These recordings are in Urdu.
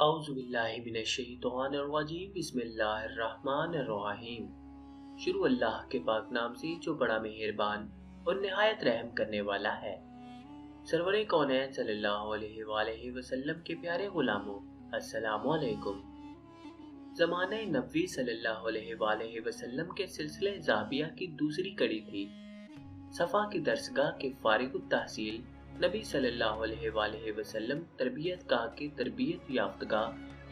اعوذ باللہ من الشیطان الرجیم بسم اللہ الرحمن الرحیم۔ شروع اللہ کے پاک نام سے جو بڑا مہربان اور نہایت رحم کرنے والا ہے۔ سرور کونین صلی اللہ علیہ وآلہ وسلم کے پیارے غلاموں، السلام علیکم۔ زمانہ نبوی صلی اللہ علیہ وآلہ وسلم کے سلسلہ ذہبیہ کی دوسری کڑی تھی۔ صفا کی درسگاہ کے فارغ التحصیل نبی صلی اللہ علیہ وآلہ وسلم تربیت گاہ کے تربیت یافتگا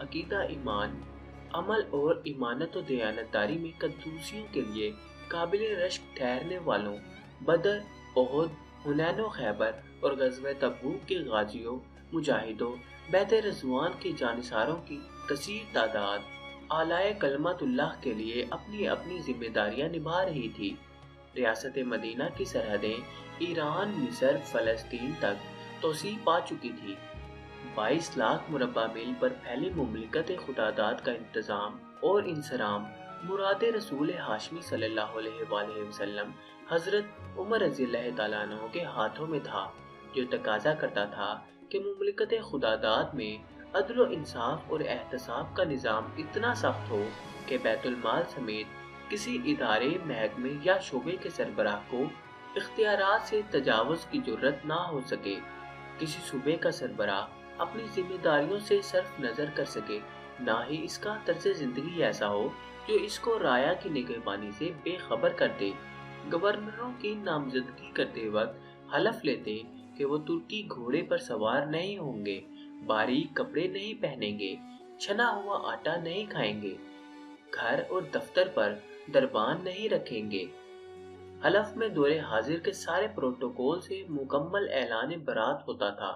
عقیدہ ایمان عمل اور ایمانت و دیانتداری میں قدوسیوں کے لیے قابل رشک ٹھہرنے والوں بدر، احد، حنین و خیبر اور غزوہ تبوک کے غازیوں، مجاہدوں، بیت رضوان کے جانثاروں کی کثیر تعداد اعلیٰ کلمت اللہ کے لیے اپنی اپنی ذمہ داریاں نبھا رہی تھی۔ ریاست مدینہ کی سرحدیں ایران، مصر، فلسطین تک توسیع پا چکی تھی۔ 22 لاکھ مربع میل پر پھیلی مملکت خداداد کا انتظام اور انصرام مراد رسول ہاشمی صلی اللہ علیہ وآلہ وسلم حضرت عمر رضی اللہ تعالیٰ عنہ کے ہاتھوں میں تھا، جو تقاضا کرتا تھا کہ مملکت خداداد میں عدل و انصاف اور احتساب کا نظام اتنا سخت ہو کہ بیت المال سمیت کسی ادارے، محکمے یا شعبے کے سربراہ کو اختیارات سے تجاوز کی جرت نہ ہو سکے، کسی صوبے کا سربراہ اپنی ذمہ داریوں سے صرف نظر کر سکے، نہ ہی اس کا طرز زندگی ایسا ہو جو اس کو رایا کی نگہبانی سے بے خبر کر دے۔ گورنروں کی نامزدگی کرتے وقت حلف لیتے کہ وہ ترکی گھوڑے پر سوار نہیں ہوں گے، باریک کپڑے نہیں پہنیں گے، چھنا ہوا آٹا نہیں کھائیں گے، گھر اور دفتر پر دربان نہیں رکھیں گے۔ حلف میں دور حاضر کے سارے پروٹوکول سے مکمل اعلان برات ہوتا تھا،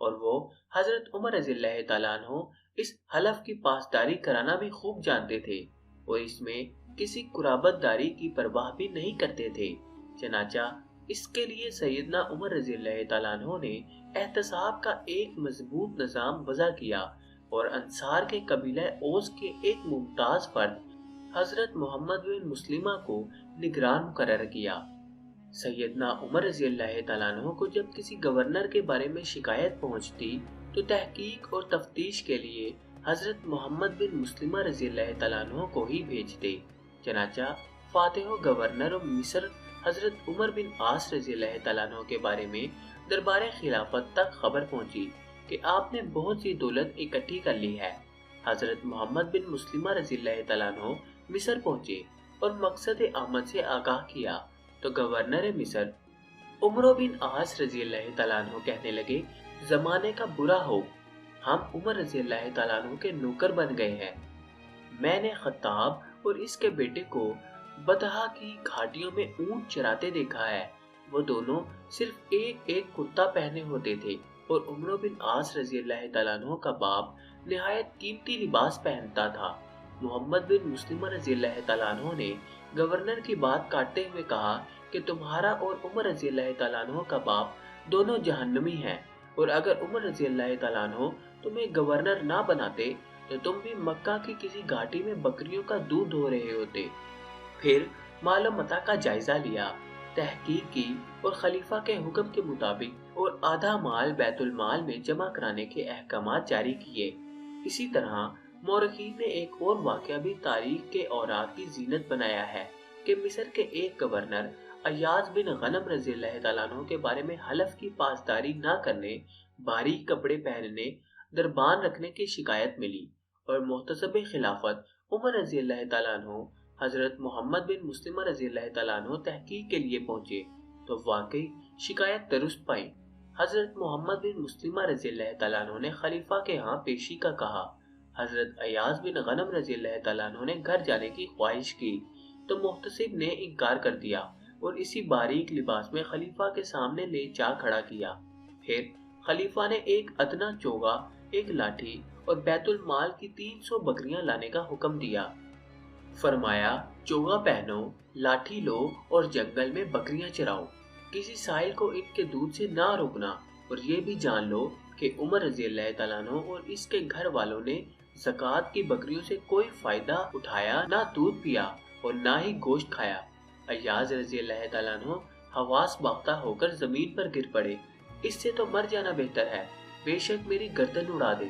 اور وہ حضرت عمر رضی اللہ تعالیٰ عنہ اس حلف کی پاسداری کرانا بھی خوب جانتے تھے اور اس میں کسی قرابت داری کی پرواہ بھی نہیں کرتے تھے۔ چنانچہ اس کے لیے سیدنا عمر رضی اللہ تعالیٰ عنہ نے احتساب کا ایک مضبوط نظام وضع کیا اور انصار کے قبیلہ اوس کے ایک ممتاز فرد حضرت محمد بن مسلمہ کو نگران مقرر کیا۔ سیدنا عمر رضی اللہ تعالیٰ عنہ کو جب کسی گورنر کے بارے میں شکایت پہنچتی تو تحقیق اور تفتیش کے لیے حضرت محمد بن مسلمہ رضی اللہ تعالیٰ عنہ کو ہی بھیجتے۔ چنانچہ فاتح و گورنر مصر حضرت عمر بن عاص رضی اللہ تعالیٰ عنہ کے بارے میں دربار خلافت تک خبر پہنچی کہ آپ نے بہت سی دولت اکٹھی کر لی ہے۔ حضرت محمد بن مسلمہ رضی اللہ تعالیٰ عنہ مصر پہنچے اور مقصد آمد سے آگاہ کیا تو گورنر مصر عمر بن عاص رضی اللہ تعالیٰ عنہ کہنے لگے، زمانے کا برا ہو، ہم عمر رضی اللہ تعالیٰ عنہ کے نوکر بن گئے ہیں۔ میں نے خطاب اور اس کے بیٹے کو بطحا کی گھاٹیوں میں اونٹ چراتے دیکھا ہے۔ وہ دونوں صرف ایک ایک کرتا پہنے ہوتے تھے اور عمر بن عاص رضی اللہ تعالیٰ عنہ کا باپ نہایت قیمتی لباس پہنتا تھا۔ محمد بن مسلمہ رضی اللہ تعالیٰ عنہ نے گورنر کی بات کاٹتے ہوئے کہا کہ تمہارا اور عمر رضی اللہ تعالیٰ عنہ کا باپ دونوں جہنمی ہیں، اور اگر عمر رضی اللہ تعالیٰ عنہ تمہیں گورنر نہ بناتے تو تم بھی مکہ کی کسی گھاٹی میں بکریوں کا دودھ دھو رہے ہوتے۔ پھر مال و متاع کا جائزہ لیا، تحقیق کی اور خلیفہ کے حکم کے مطابق اور آدھا مال بیت المال میں جمع کرانے کے احکامات جاری کیے۔ اسی طرح مورخین نے ایک اور واقعہ بھی تاریخ کے اوراق کی زینت بنایا ہے کہ مصر کے ایک گورنر ایاز بن غنم رضی اللہ تعالیٰ عنہ کے بارے میں حلف کی پاسداری نہ کرنے، باریک کپڑے پہننے، دربان رکھنے کی شکایت ملی، اور محتسب خلافت عمر رضی اللہ تعالیٰ عنہ حضرت محمد بن مسلمہ رضی اللہ تعالیٰ عنہ تحقیق کے لیے پہنچے تو واقعی شکایت درست پائی۔ حضرت محمد بن مسلمہ رضی اللہ تعالیٰ عنہ نے خلیفہ کے ہاں پیشی کا کہا۔ حضرت ایاز بن غنم رضی اللہ تعالیٰ عنہ نے گھر جانے کی خواہش کی تو محتسب نے انکار کر دیا اور اسی باریک لباس میں خلیفہ کے سامنے لے جا کھڑا کیا۔ پھر خلیفہ نے ایک ادنا چوگا، ایک لاٹھی اور بیت المال کی 300 بکریاں لانے کا حکم دیا۔ فرمایا، چوگا پہنو، لاٹھی لو اور جنگل میں بکریاں چراؤ، کسی سائل کو ان کے دودھ سے نہ روکنا، اور یہ بھی جان لو کہ عمر رضی اللہ تعالیٰ عنہ اور اس کے گھر والوں نے زکوٰۃ کی بکریوں سے کوئی فائدہ اٹھایا، نہ دودھ پیا اور نہ ہی گوشت کھایا۔ ایاز رضی اللہ تعالیٰ عنہ حواس باختہ ہو کر زمین پر گر پڑے، اس سے تو مر جانا بہتر ہے، بے شک میری گردن اڑا دے۔